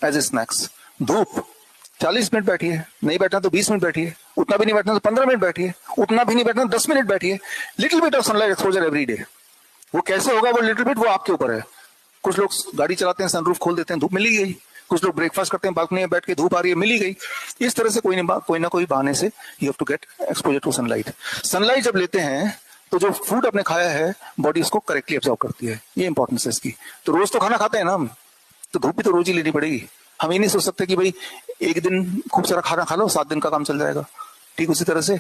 As a snacks. धूप 40 minute बैठिए, नहीं बैठना तो 20 मिनट बैठिए, उतना भी नहीं बैठना तो 15 मिनट बैठिए, उतना भी नहीं बैठना तो 10 मिनट बैठिए। Little bit of sunlight exposure every day. वो कैसे होगा वो लिटिल बिट, वो आपके ऊपर है। कुछ लोग गाड़ी चलाते हैं, सनरूफ खोल देते हैं, धूप मिली गई। कुछ लोग ब्रेकफास्ट करते हैं, बालकनी में बैठ के धूप आ रही है, मिली गई। इस तरह से कोई ना कोई बहाने से you have to get exposure to sunlight. Sunlight जब लेते हैं तो जो फूड आपने खाया है बॉडी उसको करेक्टली एब्जॉर्व करती है, ये इंपॉर्टेंस है इसकी। तो रोज तो खाना खाते हैं ना हम, तो धूप भी तो रोज ही लेनी पड़ेगी। हम ये नहीं सोच सकते कि भाई एक दिन खूब सारा खाना खा लो 7 दिन का काम चल जाएगा। ठीक उसी तरह से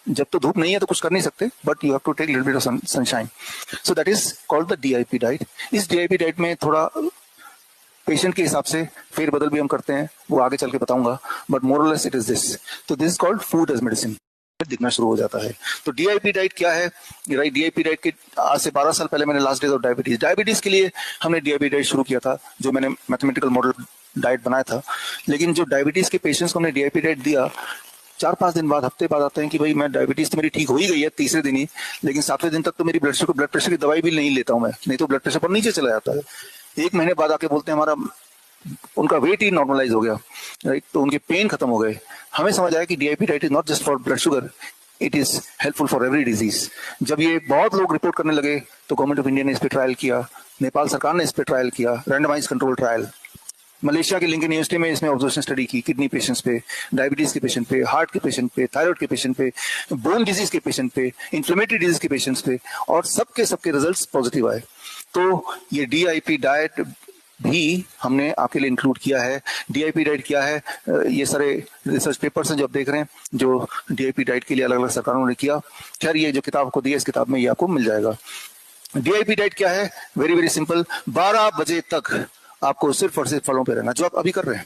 जब तो धूप नहीं है तो कुछ कर नहीं सकते, but you have to take little bit of sunshine. So that is called the DIP diet. इस डीआईपी डाइट में थोड़ा पेशेंट के हिसाब से फेरबदल भी हम करते हैं, वो आगे चल के बताऊंगा, but more or less it is this. तो this is called food as medicine. दिखना शुरू हो जाता है। तो डीआईपी डाइट क्या है? राइट, डीआईपी डाइट के आज से 12 साल पहले मैंने लास्ट डेज ऑफ डायबिटीज के लिए हमने डीआईपी डाइट शुरू किया था, जो मैंने मैथमेटिकल मॉडल डाइट बनाया था। लेकिन जो डायबिटीज के पेशेंट्स को हमने डीआईपी डाइट दिया, 4-5 दिन बाद, हफ्ते बाद आते हैं कि भाई मैं डायबिटीज तो मेरी ठीक हो ही गई है तीसरे दिन ही, लेकिन 7वें दिन तक तो मेरी ब्लड प्रेशर की दवाई भी नहीं लेता हूं मैं, नहीं तो ब्लड प्रेशर पर नीचे चला जाता है। 1 महीने बाद आके बोलते हैं हमारा उनका वेट ही नॉर्मलाइज हो गया, राइट, तो उनके पेन खत्म हो गए। हमें समझ आया कि DIP diet is not just for blood sugar, it is helpful for every disease. जब ये बहुत लोग रिपोर्ट करने लगे तो गवर्नमेंट ऑफ इंडिया ने इस पर ट्रायल किया, नेपाल सरकार ने इस पर ट्रायल किया, रैंडमाइज कंट्रोल ट्रायल। मलेशिया के लिंकन यूनिवर्सिटी में इसमें ऑब्जर्वेशन स्टडी की, किडनी पेशेंट्स पे, डायबिटीज के पेशेंट पे, हार्ट के पेशेंट पे, थायराइड के पेशेंट पे, बोन डिजीज के पेशेंट पे, इन्फ्लेमेटरी डिजीज के पेशेंट्स पे, और सबके रिजल्ट्स पॉजिटिव आए। तो ये डीआईपी डाइट भी हमने आपके लिए इंक्लूड किया है। डीआईपी डाइट क्या है? ये सारे रिसर्च पेपर्स हैं जो आप देख रहे हैं, जो डीआईपी डाइट के लिए अलग अलग सरकारों ने किया। खैर ये जो किताब को दी है, इस किताब में ये आपको मिल जाएगा। डीआईपी डाइट क्या है? Very very simple. 12 बजे तक आपको सिर्फ और सिर्फ फलों पे रहना, जो आप अभी कर रहे हैं।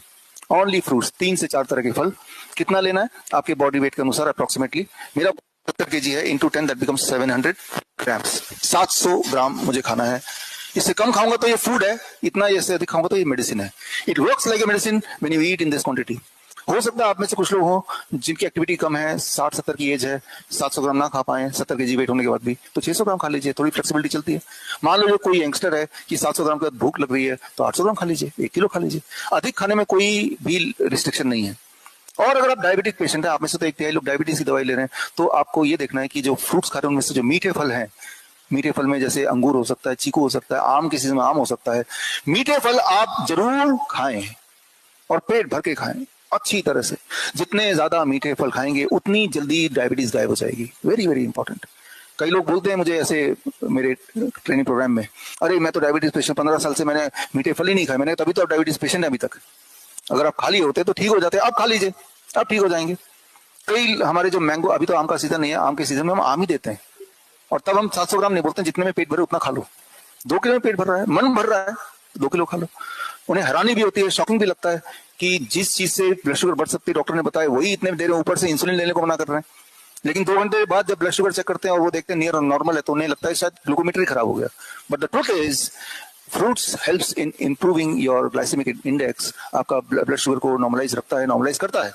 ओनली फ्रूट्स, 3 से 4 तरह के फल। कितना लेना है? आपके बॉडी वेट के अनुसार अप्रोक्सीमेटली। मेरा 70 kg है, इंटू 10 दैट बिकम्स 700 ग्राम्स। 700 ग्राम मुझे खाना है। इससे कम खाऊंगा तो ये फूड है, इतना इससे अधिक खाऊंगा तो ये मेडिसिन है। It works like a medicine when you eat in this quantity. हो सकता है आप में से कुछ लोग हो जिनकी एक्टिविटी कम है, 60-70 की एज है, 700 ग्राम ना खा पाए, 70 kg वेट होने के बाद भी, तो 600 ग्राम खा लीजिए, थोड़ी फ्लेक्सिबिलिटी चलती है। मान लो जो कोई यंगस्टर है कि 700 ग्राम के बाद भूख लग रही है तो 800 ग्राम खा लीजिए, 1 किलो खा लीजिए। अधिक खाने में कोई भी रिस्ट्रिक्शन नहीं है। और अगर आप डायबिटिक पेशेंट है, आप में से तो 1/3 लोग डायबिटीज की दवाई ले रहे हैं, तो आपको ये देखना है कि जो फ्रूट्स खा रहे हैं उनमें से जो मीठे फल हैं, मीठे फल में जैसे अंगूर हो सकता है, चीकू हो सकता है, आम के सीजन में आम हो सकता है, मीठे फल आप जरूर खाएं और पेट भर के खाएं अच्छी तरह से। जितने ज्यादा मीठे फल खाएंगे उतनी जल्दी डायबिटीज गायब हो जाएगी। Very very important. कई लोग बोलते हैं मुझे ऐसे मेरे ट्रेनिंग प्रोग्राम में, अरे मैं तो डायबिटीज पेशेंट, 15 साल से मैंने मीठे फल ही नहीं खाए। मैंने तभी तो आप डायबिटीज पेशेंट है अभी तक। अगर आप खाली होते तो ठीक हो जाते, आप खा लीजिए, आप ठीक हो जाएंगे। कई हमारे जो मैंगो, अभी तो आम का सीजन नहीं है, आम के सीजन में हम आम ही देते हैं, और तब हम 700 ग्राम नहीं बोलते, जितने में पेट भरे उतना खा लो। 2 किलो में पेट भर रहा है, मन भर रहा है, 2 किलो खा लो। उन्हें हैरानी भी होती है, शॉकिंग भी लगता है कि जिस चीज से ब्लड शुगर बढ़ सकती है डॉक्टर ने बताया, वही इतने दे रहे हैं, ऊपर से इंसुलिन लेने को मना कर रहे हैं। लेकिन 2 घंटे बाद जब ब्लड शुगर चेक करते हैं और वो देखते हैं नियर नॉर्मल है, तो उन्हें लगता है शायद ग्लूकोमीटर खराब हो गया। But the truth is fruits helps in improving your glycemic index. आपका ब्लड शुगर को नॉर्मलाइज रखता है, नॉर्मलाइज करता है।